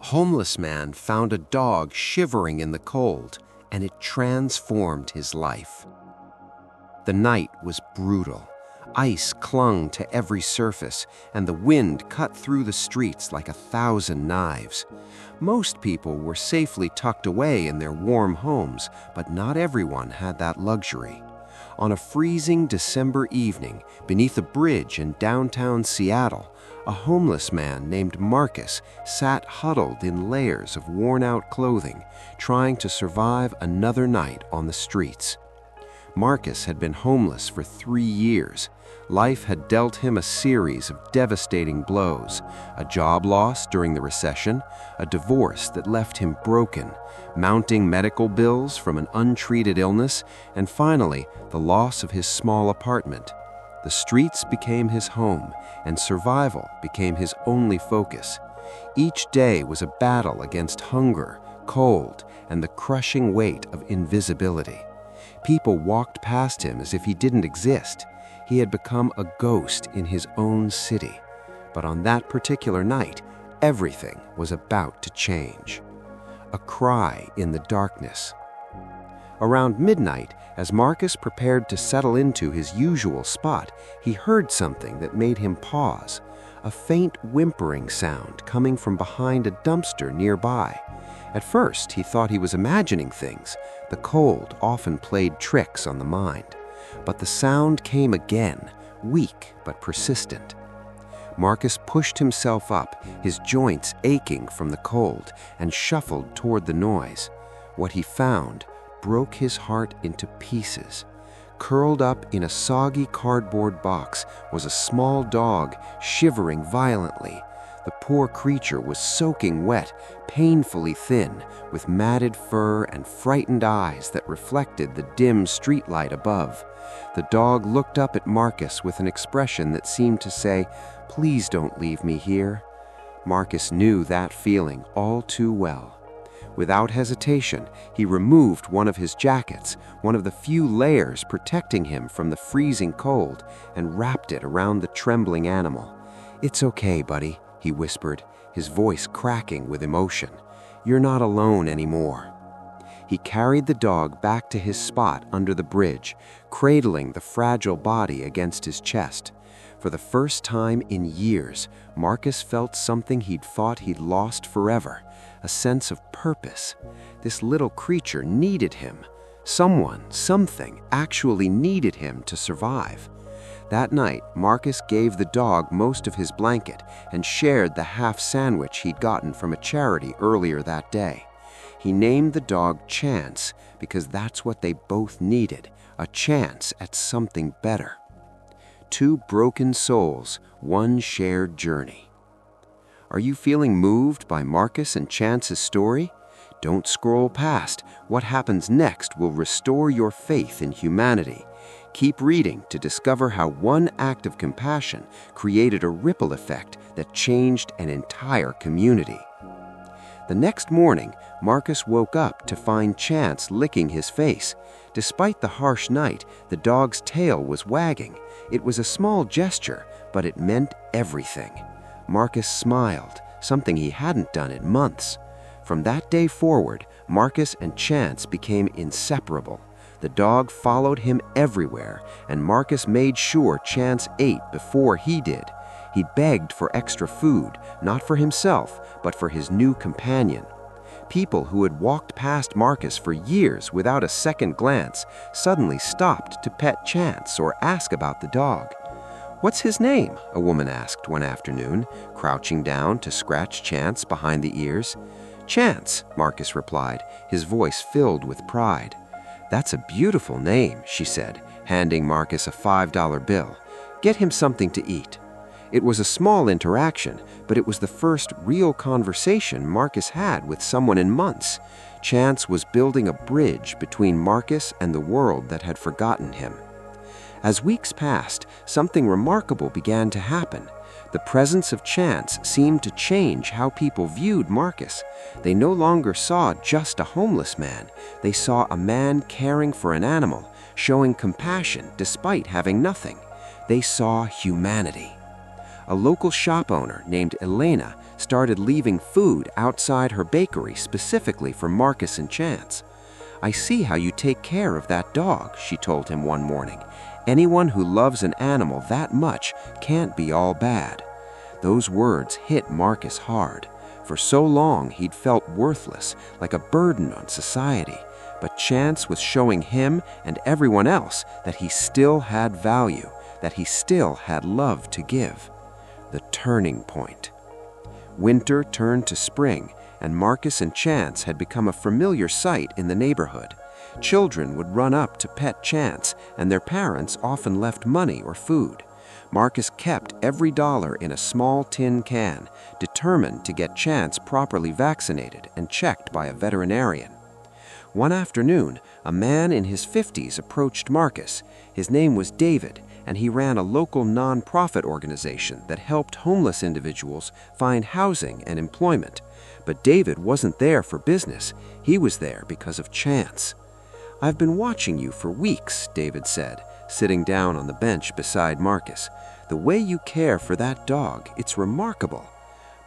homeless man found a dog shivering in the cold, and it transformed his life. The night was brutal. Ice clung to every surface, and the wind cut through the streets like 1,000 knives. Most people were safely tucked away in their warm homes, but not everyone had that luxury. On a freezing December evening, beneath a bridge in downtown Seattle, a homeless man named Marcus sat huddled in layers of worn-out clothing, trying to survive another night on the streets. Marcus had been homeless for 3 years. Life had dealt him a series of devastating blows: a job loss during the recession, a divorce that left him broken, mounting medical bills from an untreated illness, and finally, the loss of his small apartment. The streets became his home, and survival became his only focus. Each day was a battle against hunger, cold, and the crushing weight of invisibility. People walked past him as if he didn't exist. He had become a ghost in his own city. But on that particular night, everything was about to change. A cry in the darkness. Around midnight, as Marcus prepared to settle into his usual spot, he heard something that made him pause. A faint whimpering sound coming from behind a dumpster nearby. At first, he thought he was imagining things. The cold often played tricks on the mind. But the sound came again, weak but persistent. Marcus pushed himself up, his joints aching from the cold, and shuffled toward the noise. What he found broke his heart into pieces. Curled up in a soggy cardboard box was a small dog, shivering violently. The poor creature was soaking wet, painfully thin, with matted fur and frightened eyes that reflected the dim streetlight above. The dog looked up at Marcus with an expression that seemed to say, "Please don't leave me here." Marcus knew that feeling all too well. Without hesitation, he removed one of his jackets, one of the few layers protecting him from the freezing cold, and wrapped it around the trembling animal. "It's okay, buddy," he whispered, his voice cracking with emotion. "You're not alone anymore." He carried the dog back to his spot under the bridge, cradling the fragile body against his chest. For the first time in years, Marcus felt something he'd thought he'd lost forever, a sense of purpose. This little creature needed him. Someone, something, actually needed him to survive. That night, Marcus gave the dog most of his blanket and shared the half sandwich he'd gotten from a charity earlier that day. He named the dog Chance because that's what they both needed, a chance at something better. Two broken souls, one shared journey. Are you feeling moved by Marcus and Chance's story? Don't scroll past. What happens next will restore your faith in humanity. Keep reading to discover how one act of compassion created a ripple effect that changed an entire community. The next morning, Marcus woke up to find Chance licking his face. Despite the harsh night, the dog's tail was wagging. It was a small gesture, but it meant everything. Marcus smiled, something he hadn't done in months. From that day forward, Marcus and Chance became inseparable. The dog followed him everywhere, and Marcus made sure Chance ate before he did. He begged for extra food, not for himself, but for his new companion. People who had walked past Marcus for years without a second glance suddenly stopped to pet Chance or ask about the dog. "What's his name?" a woman asked one afternoon, crouching down to scratch Chance behind the ears. "Chance," Marcus replied, his voice filled with pride. "That's a beautiful name," she said, handing Marcus a $5 bill. "Get him something to eat." It was a small interaction, but it was the first real conversation Marcus had with someone in months. Chance was building a bridge between Marcus and the world that had forgotten him. As weeks passed, something remarkable began to happen. The presence of Chance seemed to change how people viewed Marcus. They no longer saw just a homeless man. They saw a man caring for an animal, showing compassion despite having nothing. They saw humanity. A local shop owner named Elena started leaving food outside her bakery specifically for Marcus and Chance. "I see how you take care of that dog," she told him one morning. "Anyone who loves an animal that much can't be all bad." Those words hit Marcus hard. For so long he'd felt worthless, like a burden on society. But Chance was showing him and everyone else that he still had value, that he still had love to give. The turning point. Winter turned to spring, and Marcus and Chance had become a familiar sight in the neighborhood. Children would run up to pet Chance, and their parents often left money or food. Marcus kept every dollar in a small tin can, determined to get Chance properly vaccinated and checked by a veterinarian. One afternoon, a man in his 50s approached Marcus. His name was David, and he ran a local non-profit organization that helped homeless individuals find housing and employment. But David wasn't there for business. He was there because of Chance. "I've been watching you for weeks," David said, sitting down on the bench beside Marcus. "The way you care for that dog, it's remarkable."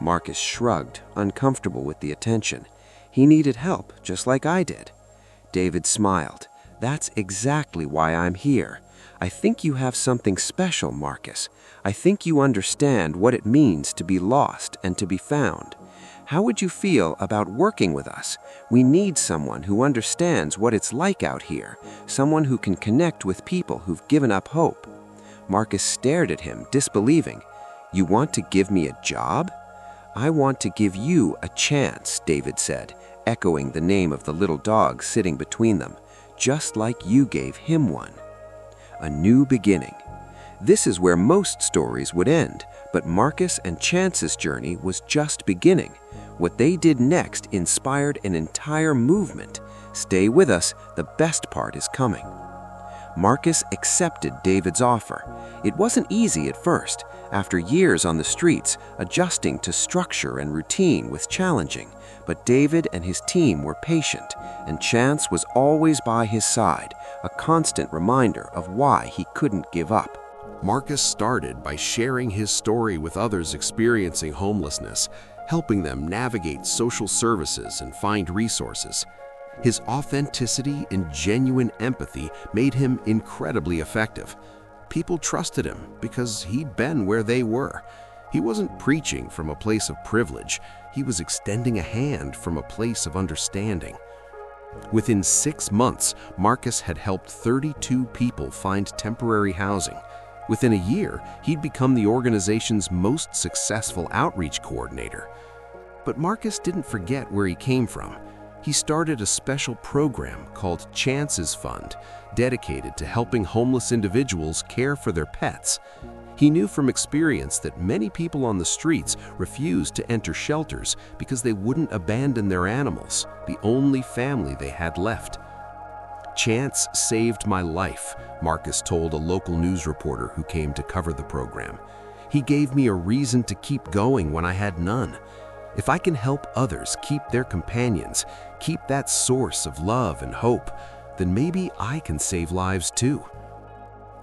Marcus shrugged, uncomfortable with the attention. He needed help, just like I did. David smiled. "That's exactly why I'm here. I think you have something special, Marcus. I think you understand what it means to be lost and to be found. How would you feel about working with us? We need someone who understands what it's like out here, someone who can connect with people who've given up hope." Marcus stared at him, disbelieving. "You want to give me a job?" "I want to give you a chance," David said, echoing the name of the little dog sitting between them, "just like you gave him one." A new beginning. This is where most stories would end, but Marcus and Chance's journey was just beginning. What they did next inspired an entire movement. Stay with us, the best part is coming. Marcus accepted David's offer. It wasn't easy at first. After years on the streets, adjusting to structure and routine was challenging. But David and his team were patient, and Chance was always by his side, a constant reminder of why he couldn't give up. Marcus started by sharing his story with others experiencing homelessness, helping them navigate social services and find resources. His authenticity and genuine empathy made him incredibly effective. People trusted him because he'd been where they were. He wasn't preaching from a place of privilege. He was extending a hand from a place of understanding. Within 6 months, Marcus had helped 32 people find temporary housing. Within a year, he'd become the organization's most successful outreach coordinator. But Marcus didn't forget where he came from. He started a special program called Chance's Fund, dedicated to helping homeless individuals care for their pets. He knew from experience that many people on the streets refused to enter shelters because they wouldn't abandon their animals, the only family they had left. "Chance saved my life," Marcus told a local news reporter who came to cover the program. "He gave me a reason to keep going when I had none. If I can help others keep their companions, keep that source of love and hope, then maybe I can save lives too."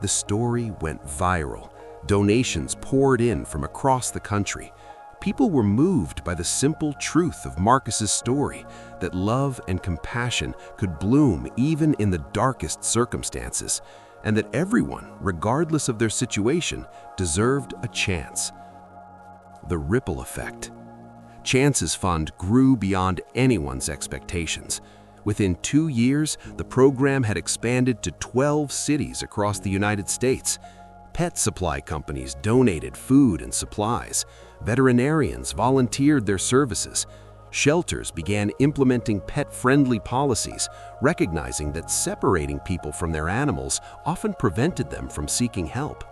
The story went viral. Donations poured in from across the country. People were moved by the simple truth of Marcus's story, that love and compassion could bloom even in the darkest circumstances, and that everyone, regardless of their situation, deserved a chance. The ripple effect. Chance's Fund grew beyond anyone's expectations. Within 2 years, the program had expanded to 12 cities across the United States. Pet supply companies donated food and supplies. Veterinarians volunteered their services. Shelters began implementing pet-friendly policies, recognizing that separating people from their animals often prevented them from seeking help.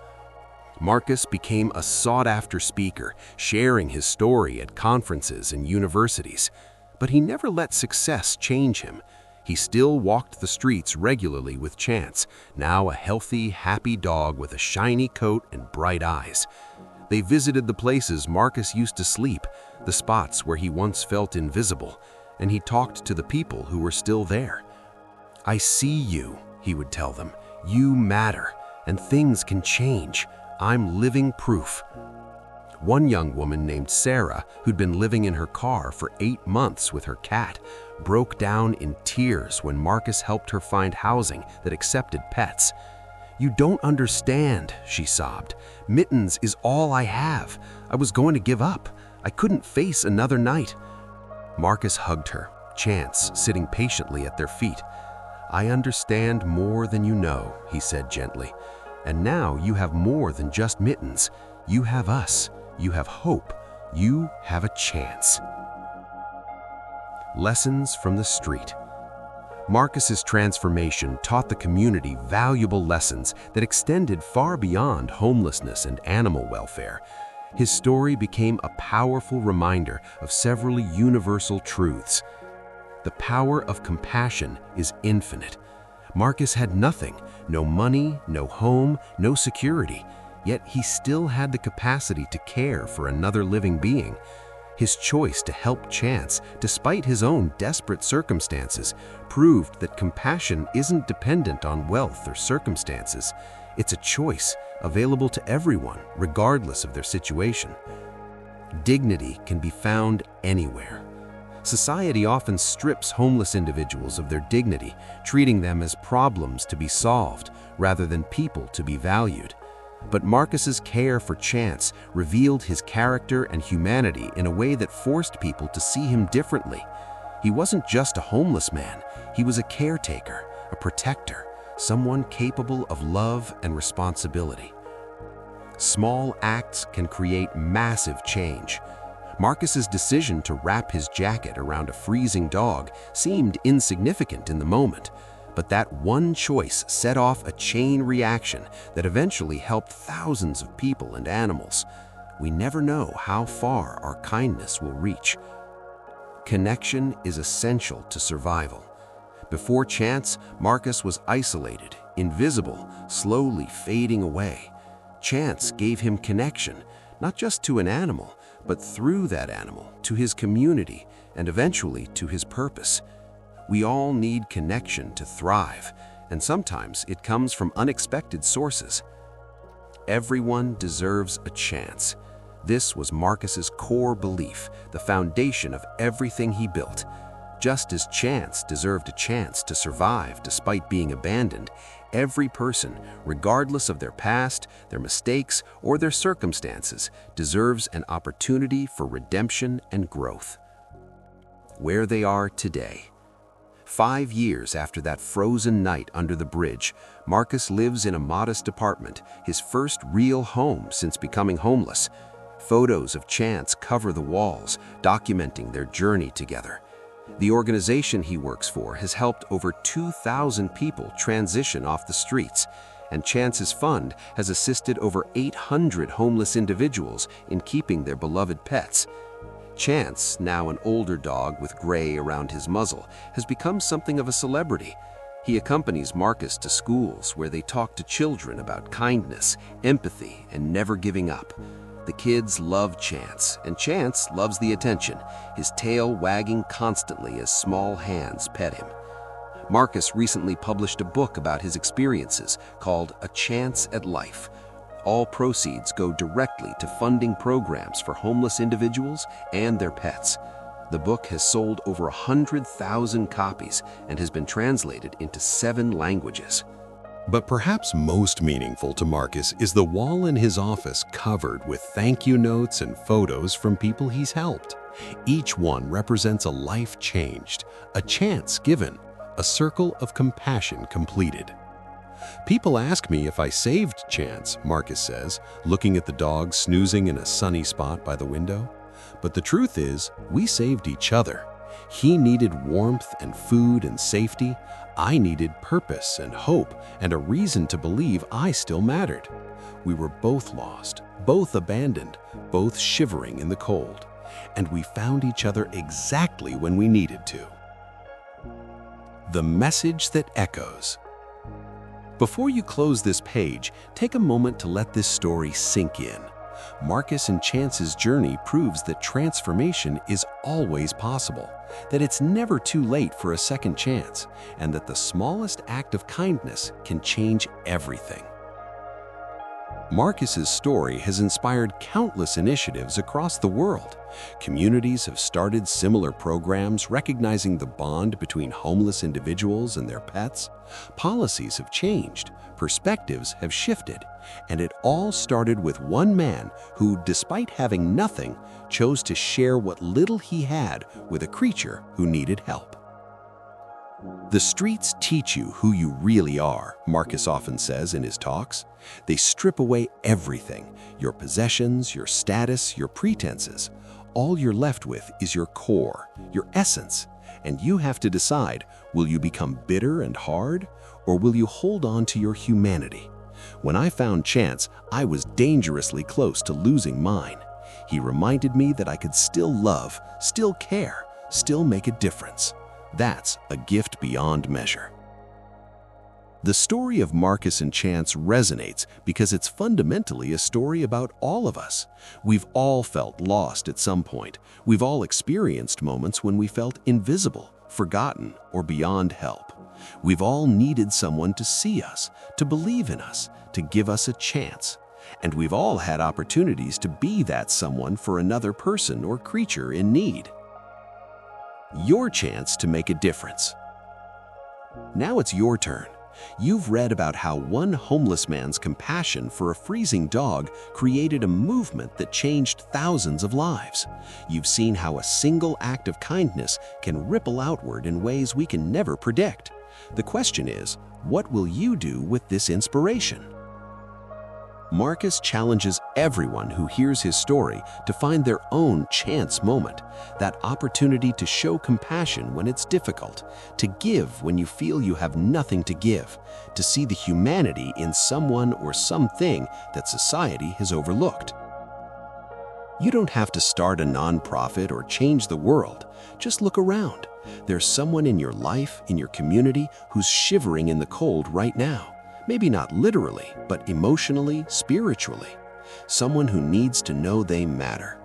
Marcus became a sought-after speaker, sharing his story at conferences and universities. But he never let success change him. He still walked the streets regularly with Chance, now a healthy, happy dog with a shiny coat and bright eyes. They visited the places Marcus used to sleep, the spots where he once felt invisible, and he talked to the people who were still there. "I see you," he would tell them. "You matter, and things can change. I'm living proof." One young woman named Sarah, who'd been living in her car for 8 months with her cat, broke down in tears when Marcus helped her find housing that accepted pets. "You don't understand," she sobbed. "Mittens is all I have. I was going to give up. I couldn't face another night." Marcus hugged her, Chance sitting patiently at their feet. "I understand more than you know," he said gently. "And now you have more than just mittens. You have us. You have hope. You have a chance." Lessons from the street. Marcus's transformation taught the community valuable lessons that extended far beyond homelessness and animal welfare. His story became a powerful reminder of several universal truths. The power of compassion is infinite. Marcus had nothing, no money, no home, no security, yet he still had the capacity to care for another living being. His choice to help Chance, despite his own desperate circumstances, proved that compassion isn't dependent on wealth or circumstances. It's a choice available to everyone, regardless of their situation. Dignity can be found anywhere. Society often strips homeless individuals of their dignity, treating them as problems to be solved rather than people to be valued. But Marcus's care for Chance revealed his character and humanity in a way that forced people to see him differently. He wasn't just a homeless man, he was a caretaker, a protector, someone capable of love and responsibility. Small acts can create massive change. Marcus's decision to wrap his jacket around a freezing dog seemed insignificant in the moment, but that one choice set off a chain reaction that eventually helped thousands of people and animals. We never know how far our kindness will reach. Connection is essential to survival. Before Chance, Marcus was isolated, invisible, slowly fading away. Chance gave him connection, not just to an animal, but through that animal, to his community, and eventually to his purpose. We all need connection to thrive, and sometimes it comes from unexpected sources. Everyone deserves a chance. This was Marcus's core belief, the foundation of everything he built. Just as Chance deserved a chance to survive despite being abandoned, every person, regardless of their past, their mistakes, or their circumstances, deserves an opportunity for redemption and growth. Where they are today. 5 years after that frozen night under the bridge, Marcus lives in a modest apartment, his first real home since becoming homeless. Photos of Chance cover the walls, documenting their journey together. The organization he works for has helped over 2,000 people transition off the streets, and Chance's fund has assisted over 800 homeless individuals in keeping their beloved pets. Chance, now an older dog with gray around his muzzle, has become something of a celebrity. He accompanies Marcus to schools where they talk to children about kindness, empathy, and never giving up. The kids love Chance, and Chance loves the attention, his tail wagging constantly as small hands pet him. Marcus recently published a book about his experiences called A Chance at Life. All proceeds go directly to funding programs for homeless individuals and their pets. The book has sold over 100,000 copies and has been translated into 7 languages. But perhaps most meaningful to Marcus is the wall in his office covered with thank you notes and photos from people he's helped. Each one represents a life changed, a chance given, a circle of compassion completed. People ask me if I saved Chance, Marcus says, looking at the dog snoozing in a sunny spot by the window. But the truth is, we saved each other. He needed warmth and food and safety. I needed purpose and hope and a reason to believe I still mattered. We were both lost, both abandoned, both shivering in the cold. And we found each other exactly when we needed to. The message that echoes. Before you close this page, take a moment to let this story sink in. Marcus and Chance's journey proves that transformation is always possible, that it's never too late for a second chance, and that the smallest act of kindness can change everything. Marcus's story has inspired countless initiatives across the world. Communities have started similar programs recognizing the bond between homeless individuals and their pets. Policies have changed, perspectives have shifted, and it all started with one man who, despite having nothing, chose to share what little he had with a creature who needed help. The streets teach you who you really are, Marcus often says in his talks. They strip away everything, your possessions, your status, your pretenses. All you're left with is your core, your essence, and you have to decide, will you become bitter and hard, or will you hold on to your humanity? When I found Chance, I was dangerously close to losing mine. He reminded me that I could still love, still care, still make a difference. That's a gift beyond measure. The story of Marcus and Chance resonates because it's fundamentally a story about all of us. We've all felt lost at some point. We've all experienced moments when we felt invisible, forgotten, or beyond help. We've all needed someone to see us, to believe in us, to give us a chance. And we've all had opportunities to be that someone for another person or creature in need. Your chance to make a difference. Now it's your turn. You've read about how one homeless man's compassion for a freezing dog created a movement that changed thousands of lives. You've seen how a single act of kindness can ripple outward in ways we can never predict. The question is, what will you do with this inspiration? Marcus challenges everyone who hears his story to find their own chance moment, that opportunity to show compassion when it's difficult, to give when you feel you have nothing to give, to see the humanity in someone or something that society has overlooked. You don't have to start a nonprofit or change the world. Just look around. There's someone in your life, in your community, who's shivering in the cold right now. Maybe not literally, but emotionally, spiritually. Someone who needs to know they matter.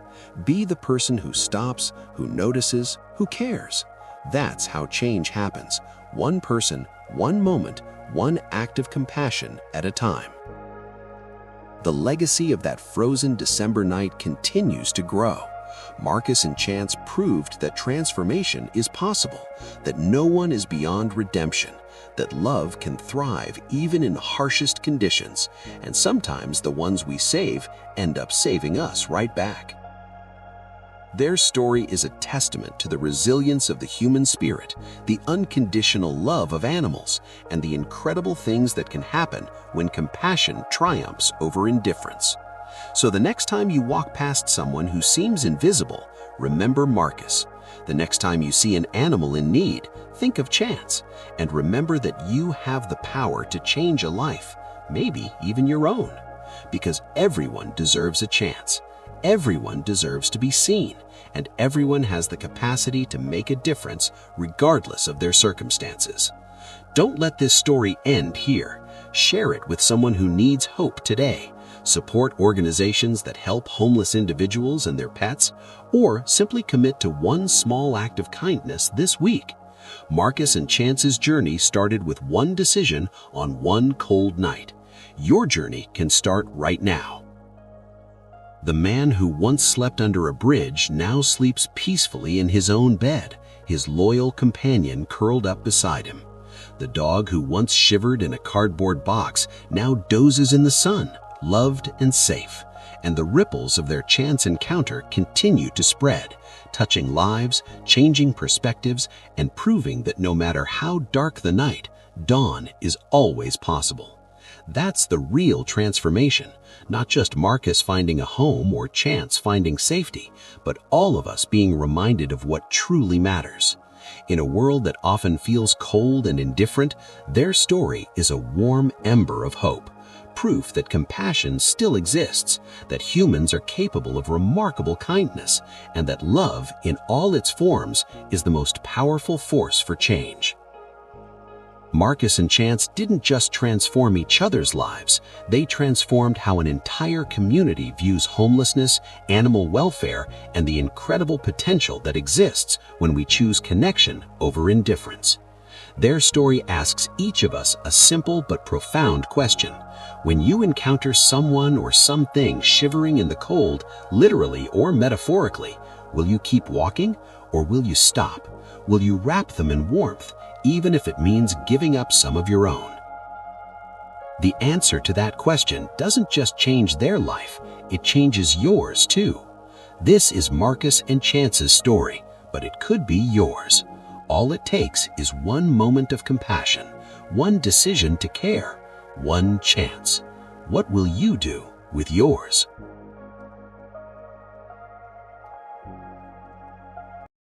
Be the person who stops, who notices, who cares. That's how change happens. One person, one moment, one act of compassion at a time. The legacy of that frozen December night continues to grow. Marcus and Chance proved that transformation is possible, that no one is beyond redemption, that love can thrive even in harshest conditions, and sometimes the ones we save end up saving us right back. Their story is a testament to the resilience of the human spirit, the unconditional love of animals, and the incredible things that can happen when compassion triumphs over indifference. So the next time you walk past someone who seems invisible, remember Marcus. The next time you see an animal in need, think of Chance, and remember that you have the power to change a life, maybe even your own. Because everyone deserves a chance. Everyone deserves to be seen, and everyone has the capacity to make a difference regardless of their circumstances. Don't let this story end here. Share it with someone who needs hope today. Support organizations that help homeless individuals and their pets, or simply commit to one small act of kindness this week. Marcus and Chance's journey started with one decision on one cold night. Your journey can start right now. The man who once slept under a bridge now sleeps peacefully in his own bed, his loyal companion curled up beside him. The dog who once shivered in a cardboard box now dozes in the sun, loved and safe, and the ripples of their chance encounter continue to spread, touching lives, changing perspectives, and proving that no matter how dark the night, dawn is always possible. That's the real transformation, not just Marcus finding a home or Chance finding safety, but all of us being reminded of what truly matters. In a world that often feels cold and indifferent, their story is a warm ember of hope. Proof that compassion still exists, that humans are capable of remarkable kindness, and that love in all its forms is the most powerful force for change. Marcus and Chance didn't just transform each other's lives, they transformed how an entire community views homelessness, animal welfare, and the incredible potential that exists when we choose connection over indifference. Their story asks each of us a simple but profound question. When you encounter someone or something shivering in the cold, literally or metaphorically, will you keep walking or will you stop? Will you wrap them in warmth, even if it means giving up some of your own? The answer to that question doesn't just change their life, it changes yours too. This is Marcus and Chance's story, but it could be yours. All it takes is one moment of compassion, one decision to care, one chance. What will you do with yours?